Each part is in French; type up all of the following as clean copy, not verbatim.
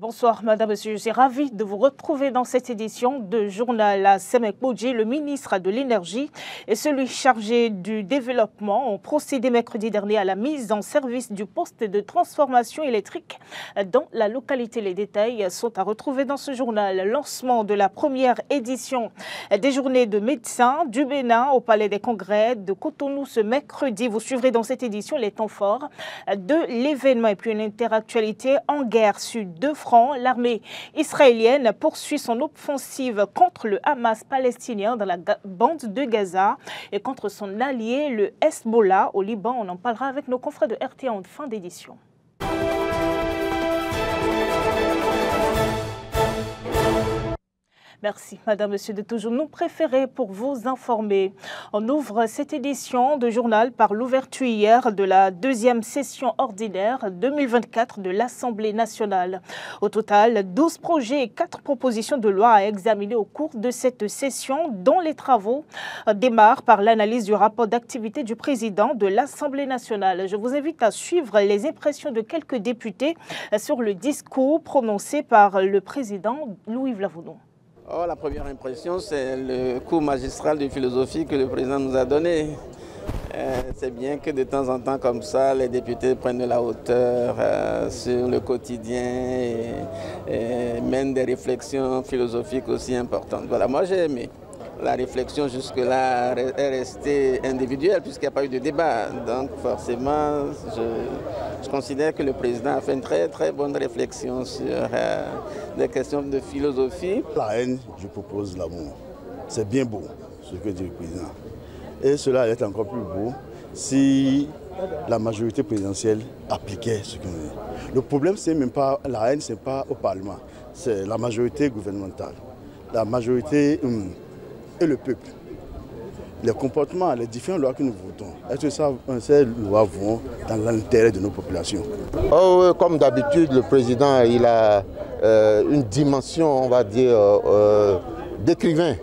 Bonsoir Madame, Monsieur, je suis ravie de vous retrouver dans cette édition de Journal à Semek Bodji. Le ministre de l'Énergie et celui chargé du développement ont procédé mercredi dernier à la mise en service du poste de transformation électrique dans la localité. Les détails sont à retrouver dans ce journal. Lancement de la première édition des journées de médecins du Bénin au Palais des Congrès de Cotonou ce mercredi. Vous suivrez dans cette édition les temps forts de l'événement et puis une interactualité en guerre sur deux fronts. L'armée israélienne poursuit son offensive contre le Hamas palestinien dans la bande de Gaza et contre son allié, le Hezbollah, au Liban. On en parlera avec nos confrères de RT en fin d'édition. Merci, Madame, Monsieur, de toujours nous préférer pour vous informer. On ouvre cette édition de journal par l'ouverture hier de la deuxième session ordinaire 2024 de l'Assemblée nationale. Au total, 12 projets et 4 propositions de loi à examiner au cours de cette session, dont les travaux démarrent par l'analyse du rapport d'activité du président de l'Assemblée nationale. Je vous invite à suivre les impressions de quelques députés sur le discours prononcé par le président Louis-Yves Lavoudon. Oh, la première impression, c'est le cours magistral de philosophie que le président nous a donné. C'est bien que de temps en temps, comme ça, les députés prennent de la hauteur sur le quotidien et mènent des réflexions philosophiques aussi importantes. Voilà, moi j'ai aimé. La réflexion jusque-là est restée individuelle puisqu'il n'y a pas eu de débat. Donc forcément, je considère que le président a fait une très bonne réflexion sur des questions de philosophie. La haine, je propose l'amour. C'est bien beau ce que dit le président. Et cela allait être encore plus beau si la majorité présidentielle appliquait ce qu'on dit. Le problème, c'est même pas la haine, c'est pas au Parlement. C'est la majorité gouvernementale. La majorité et le peuple. Les comportements, les différentes lois que nous votons, est-ce que ces lois vont dans l'intérêt de nos populations? Comme d'habitude, le président il a une dimension, on va dire, d'écrivain.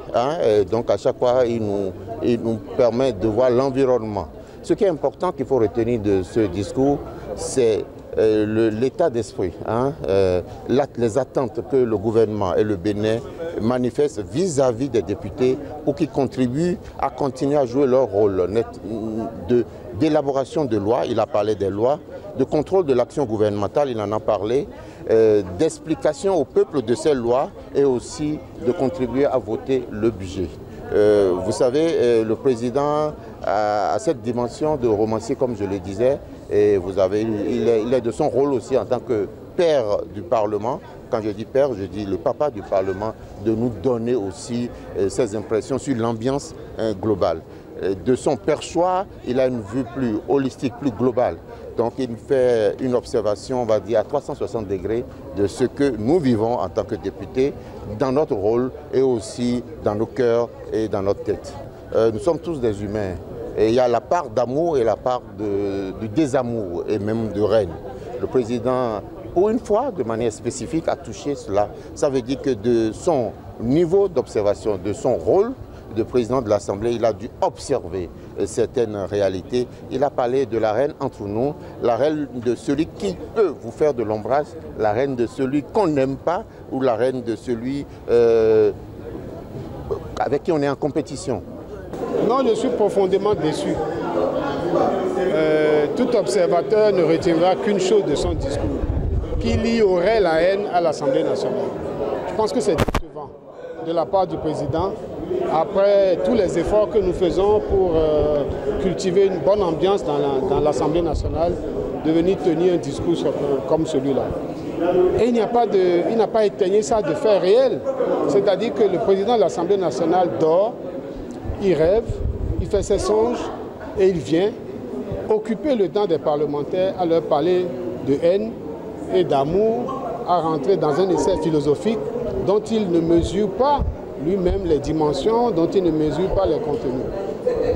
Donc à chaque fois, il nous permet de voir l'environnement. Ce qui est important qu'il faut retenir de ce discours, c'est l'état d'esprit, les attentes que le gouvernement et le Bénin manifestent vis-à-vis des députés pour qu'ils contribuent à continuer à jouer leur rôle d'élaboration de lois, il a parlé des lois, de contrôle de l'action gouvernementale, il en a parlé, d'explication au peuple de ces lois et aussi de contribuer à voter le budget. Vous savez, le président a cette dimension de romancier, comme je le disais, et il est de son rôle aussi en tant que père du Parlement. Quand je dis père, je dis le papa du Parlement, de nous donner aussi ses impressions sur l'ambiance globale. De son perchoir, il a une vue plus holistique, plus globale. Donc il fait une observation, on va dire, à 360 degrés de ce que nous vivons en tant que députés, dans notre rôle et aussi dans nos cœurs et dans notre tête. Nous sommes tous des humains. Et il y a la part d'amour et la part du désamour et même de haine. Le président, pour une fois, de manière spécifique, a touché cela. Ça veut dire que de son niveau d'observation, de son rôle de président de l'Assemblée, il a dû observer certaines réalités. Il a parlé de la haine entre nous, la haine de celui qui peut vous faire de l'ombrage, la haine de celui qu'on n'aime pas ou la haine de celui avec qui on est en compétition. Non, je suis profondément déçu. Tout observateur ne retiendra qu'une chose de son discours, qu'il y aurait la haine à l'Assemblée nationale. Je pense que c'est décevant de la part du président, après tous les efforts que nous faisons pour cultiver une bonne ambiance dans l'Assemblée nationale, de venir tenir un discours comme celui-là. Et il n'a pas éteigné ça de fait réel. C'est-à-dire que le président de l'Assemblée nationale dort, il rêve, il fait ses songes et il vient occuper le temps des parlementaires à leur parler de haine et d'amour, à rentrer dans un essai philosophique dont il ne mesure pas lui-même les dimensions, dont il ne mesure pas les contenus.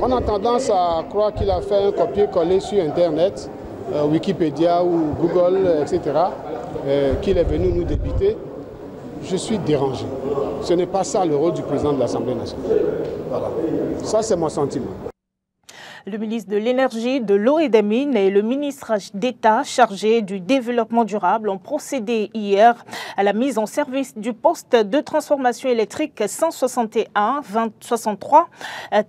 On a tendance à croire qu'il a fait un copier-coller sur Internet, Wikipédia ou Google, etc., qu'il est venu nous débiter. Je suis dérangé. Ce n'est pas ça le rôle du président de l'Assemblée nationale. Voilà. Ça, c'est mon sentiment. Le ministre de l'Énergie, de l'Eau et des Mines et le ministre d'État chargé du développement durable ont procédé hier à la mise en service du poste de transformation électrique 161-2063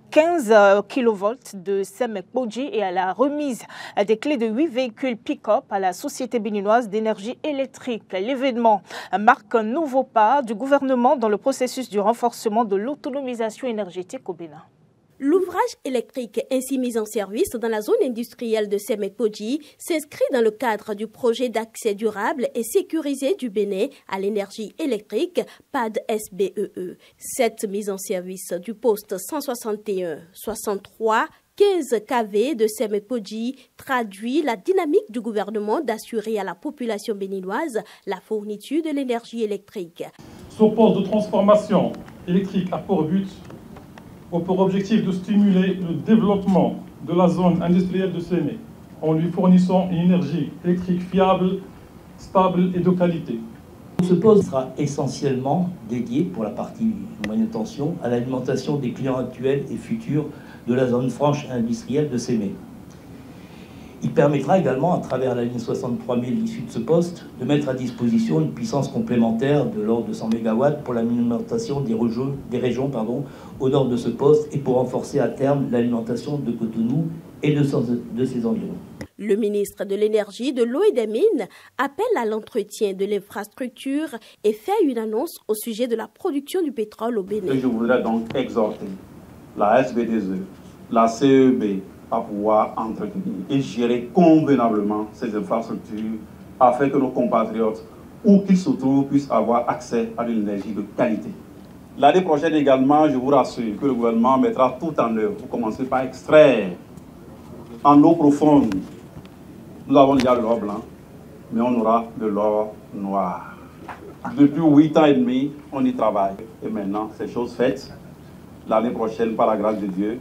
15 kV de Semekpodji et à la remise des clés de 8 véhicules pick-up à la Société béninoise d'énergie électrique. L'événement marque un nouveau pas du gouvernement dans le processus du renforcement de l'autonomisation énergétique au Bénin. L'ouvrage électrique ainsi mis en service dans la zone industrielle de Semekpodji s'inscrit dans le cadre du projet d'accès durable et sécurisé du Bénin à l'énergie électrique PAD-SBEE. Cette mise en service du poste 161-63 15 kV de Semekpodji traduit la dynamique du gouvernement d'assurer à la population béninoise la fourniture de l'énergie électrique. Ce poste de transformation électrique a pour objectif de stimuler le développement de la zone industrielle de Séné en lui fournissant une énergie électrique fiable, stable et de qualité. Ce poste sera essentiellement dédié pour la partie moyenne tension à l'alimentation des clients actuels et futurs de la zone franche industrielle de Séné. Il permettra également, à travers la ligne 63 000 issue de ce poste, de mettre à disposition une puissance complémentaire de l'ordre de 100 MW pour l'alimentation des régions au nord de ce poste et pour renforcer à terme l'alimentation de Cotonou et de ses environs. Le ministre de l'Énergie, de l'Eau et des Mines appelle à l'entretien de l'infrastructure et fait une annonce au sujet de la production du pétrole au Bénin. Je voudrais donc exhorter la SBDE, la CEB, à pouvoir entretenir et gérer convenablement ces infrastructures afin que nos compatriotes, où qu'ils se trouvent, puissent avoir accès à de l'énergie de qualité. L'année prochaine également, je vous rassure que le gouvernement mettra tout en œuvre pour commencer par extraire en eau profonde. Nous avons déjà de l'or blanc, mais on aura de l'or noir. Depuis 8 ans et demi, on y travaille. Et maintenant, c'est chose faite. L'année prochaine, par la grâce de Dieu,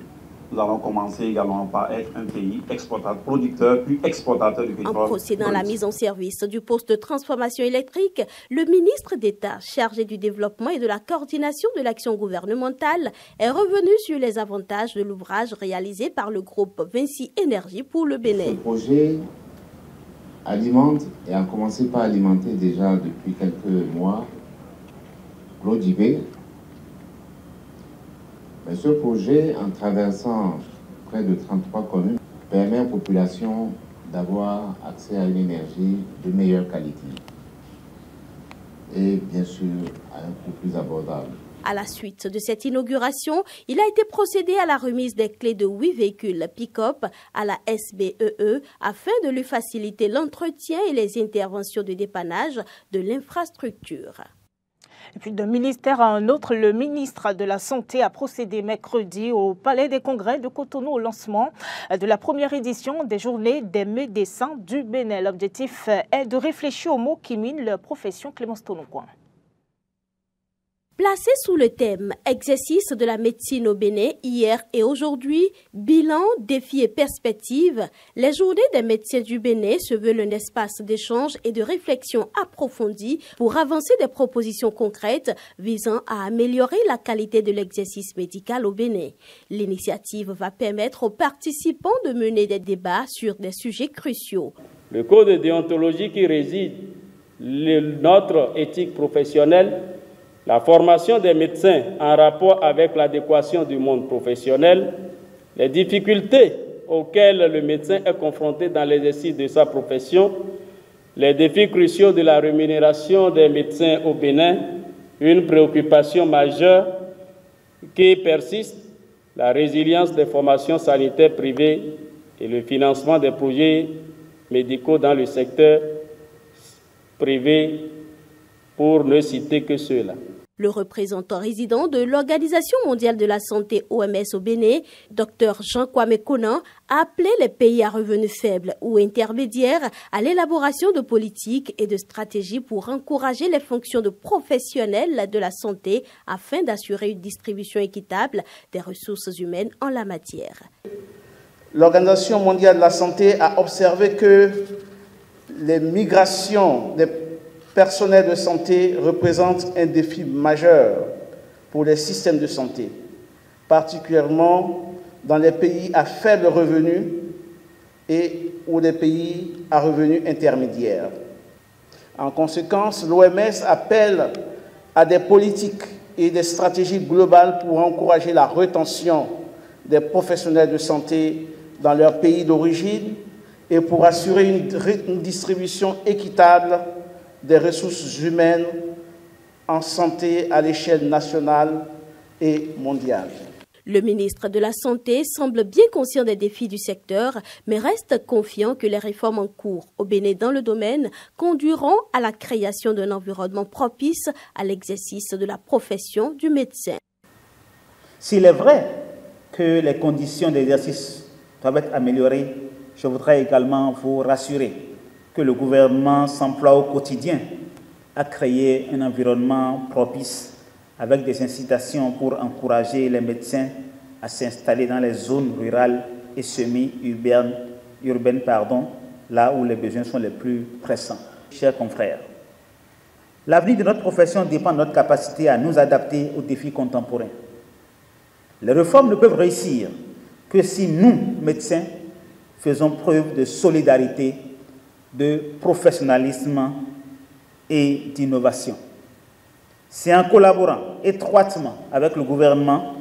nous allons commencer également par être un pays exportateur, producteur, puis exportateur du pétrole. En procédant à la mise en service du poste de transformation électrique, le ministre d'État chargé du développement et de la coordination de l'action gouvernementale est revenu sur les avantages de l'ouvrage réalisé par le groupe Vinci Énergie pour le Bénin. Ce projet alimente et a commencé par alimenter déjà depuis quelques mois l'ODIB. Mais ce projet, en traversant près de 33 communes, permet aux populations d'avoir accès à une énergie de meilleure qualité et bien sûr à un coût plus abordable. À la suite de cette inauguration, il a été procédé à la remise des clés de 8 véhicules pick-up à la SBEE afin de lui faciliter l'entretien et les interventions de dépannage de l'infrastructure. Et puis d'un ministère à un autre, le ministre de la Santé a procédé mercredi au Palais des Congrès de Cotonou au lancement de la première édition des Journées des médecins du Bénin. L'objectif est de réfléchir aux maux qui minent leur profession. Clémence Tonoucoin. Placé sous le thème « Exercice de la médecine au Bénin hier et aujourd'hui, bilan, défis et perspectives », les Journées des médecins du Bénin se veulent un espace d'échange et de réflexion approfondie pour avancer des propositions concrètes visant à améliorer la qualité de l'exercice médical au Bénin. L'initiative va permettre aux participants de mener des débats sur des sujets cruciaux. Le code de déontologie qui réside notre éthique professionnelle, la formation des médecins en rapport avec l'adéquation du monde professionnel, les difficultés auxquelles le médecin est confronté dans l'exercice de sa profession, les défis cruciaux de la rémunération des médecins au Bénin, une préoccupation majeure qui persiste, la résilience des formations sanitaires privées et le financement des projets médicaux dans le secteur privé, pour ne citer que ceux-là. Le représentant résident de l'Organisation mondiale de la santé OMS au Bénin, Dr Jean Kwame Konan, a appelé les pays à revenus faibles ou intermédiaires à l'élaboration de politiques et de stratégies pour encourager les fonctions de professionnels de la santé afin d'assurer une distribution équitable des ressources humaines en la matière. L'Organisation mondiale de la santé a observé que les migrations des personnel de santé représente un défi majeur pour les systèmes de santé, particulièrement dans les pays à faible revenu et ou les pays à revenus intermédiaires. En conséquence, l'OMS appelle à des politiques et des stratégies globales pour encourager la rétention des professionnels de santé dans leur pays d'origine et pour assurer une distribution équitable des ressources humaines en santé à l'échelle nationale et mondiale. Le ministre de la Santé semble bien conscient des défis du secteur, mais reste confiant que les réformes en cours au Bénin dans le domaine conduiront à la création d'un environnement propice à l'exercice de la profession du médecin. S'il est vrai que les conditions d'exercice doivent être améliorées, je voudrais également vous rassurer que le gouvernement s'emploie au quotidien à créer un environnement propice avec des incitations pour encourager les médecins à s'installer dans les zones rurales et semi-urbaines, là où les besoins sont les plus pressants. Chers confrères, l'avenir de notre profession dépend de notre capacité à nous adapter aux défis contemporains. Les réformes ne peuvent réussir que si nous, médecins, faisons preuve de solidarité, de professionnalisme et d'innovation. C'est en collaborant étroitement avec le gouvernement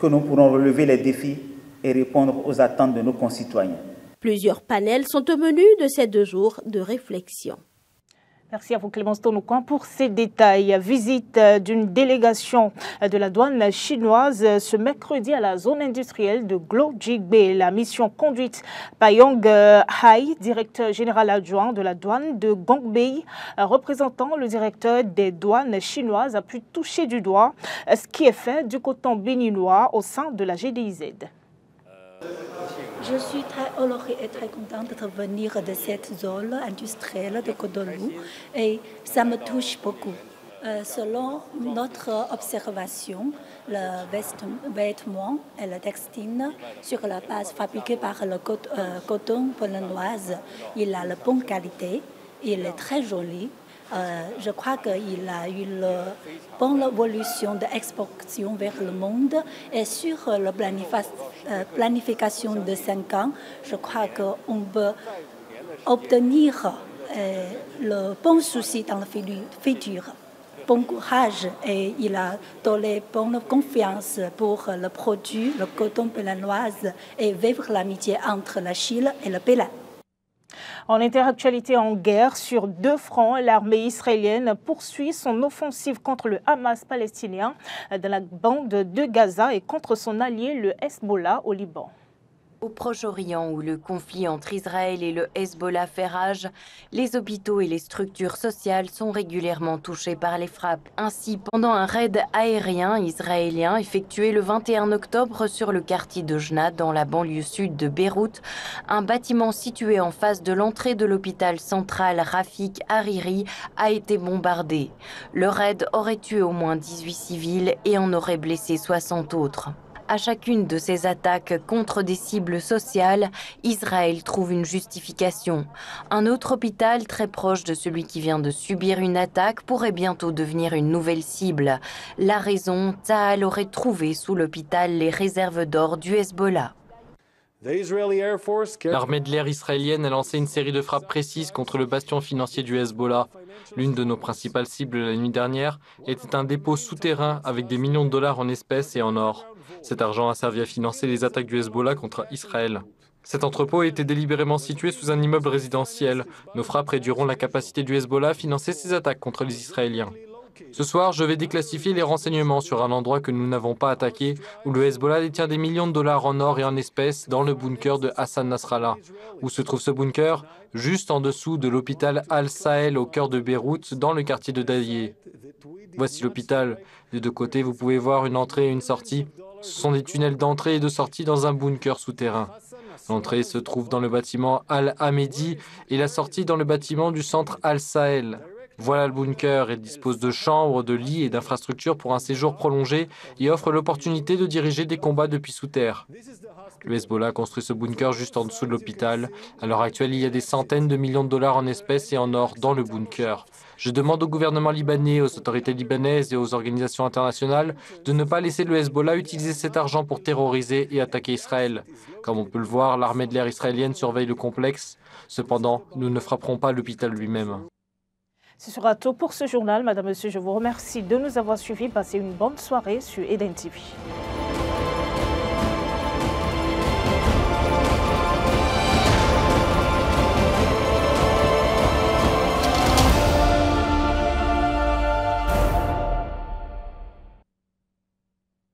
que nous pourrons relever les défis et répondre aux attentes de nos concitoyens. Plusieurs panels sont au menu de ces 2 jours de réflexion. Merci à vous Clémence Tonoucoin pour ces détails. Visite d'une délégation de la douane chinoise ce mercredi à la zone industrielle de Glojigbe. La mission conduite par Yong Hai, directeur général adjoint de la douane de Gongbei, représentant le directeur des douanes chinoises, a pu toucher du doigt ce qui est fait du coton béninois au sein de la GDIZ. Je suis très honorée et très contente de venir de cette zone industrielle de Kodolou et ça me touche beaucoup. Selon notre observation, le vêtement et le textile sur la base fabriquée par le coton béninois, il a la bonne qualité, il est très joli. Je crois qu'il a eu une bonne évolution d'exportation vers le monde et sur la planification de 5 ans, je crois qu'on peut obtenir le bon souci dans le futur. Bon courage et il a donné bonne confiance pour le produit, le coton béninois et vivre l'amitié entre la Chine et le Bénin. En interactualité en guerre, sur 2 fronts, l'armée israélienne poursuit son offensive contre le Hamas palestinien dans la bande de Gaza et contre son allié le Hezbollah au Liban. Au Proche-Orient, où le conflit entre Israël et le Hezbollah fait rage, les hôpitaux et les structures sociales sont régulièrement touchés par les frappes. Ainsi, pendant un raid aérien israélien effectué le 21 octobre sur le quartier de Jna, dans la banlieue sud de Beyrouth, un bâtiment situé en face de l'entrée de l'hôpital central Rafik Hariri a été bombardé. Le raid aurait tué au moins 18 civils et en aurait blessé 60 autres. À chacune de ces attaques contre des cibles sociales, Israël trouve une justification. Un autre hôpital très proche de celui qui vient de subir une attaque pourrait bientôt devenir une nouvelle cible. La raison, Tsahal aurait trouvé sous l'hôpital les réserves d'or du Hezbollah. L'armée de l'air israélienne a lancé une série de frappes précises contre le bastion financier du Hezbollah. L'une de nos principales cibles la nuit dernière était un dépôt souterrain avec des millions de dollars en espèces et en or. Cet argent a servi à financer les attaques du Hezbollah contre Israël. Cet entrepôt était délibérément situé sous un immeuble résidentiel. Nos frappes réduiront la capacité du Hezbollah à financer ses attaques contre les Israéliens. Ce soir, je vais déclassifier les renseignements sur un endroit que nous n'avons pas attaqué, où le Hezbollah détient des millions de dollars en or et en espèces dans le bunker de Hassan Nasrallah. Où se trouve ce bunker? Juste en dessous de l'hôpital Al-Sahel au cœur de Beyrouth, dans le quartier de Dahieh. Voici l'hôpital. Des 2 côtés, vous pouvez voir une entrée et une sortie. Ce sont des tunnels d'entrée et de sortie dans un bunker souterrain. L'entrée se trouve dans le bâtiment Al-Hamedi et la sortie dans le bâtiment du centre Al-Sahel. Voilà le bunker. Il dispose de chambres, de lits et d'infrastructures pour un séjour prolongé et offre l'opportunité de diriger des combats depuis sous terre. Le Hezbollah construit ce bunker juste en dessous de l'hôpital. À l'heure actuelle, il y a des centaines de millions de dollars en espèces et en or dans le bunker. Je demande au gouvernement libanais, aux autorités libanaises et aux organisations internationales de ne pas laisser le Hezbollah utiliser cet argent pour terroriser et attaquer Israël. Comme on peut le voir, l'armée de l'air israélienne surveille le complexe. Cependant, nous ne frapperons pas l'hôpital lui-même. Ce sera tout pour ce journal. Madame, Monsieur, je vous remercie de nous avoir suivis. Passez une bonne soirée sur Eden TV.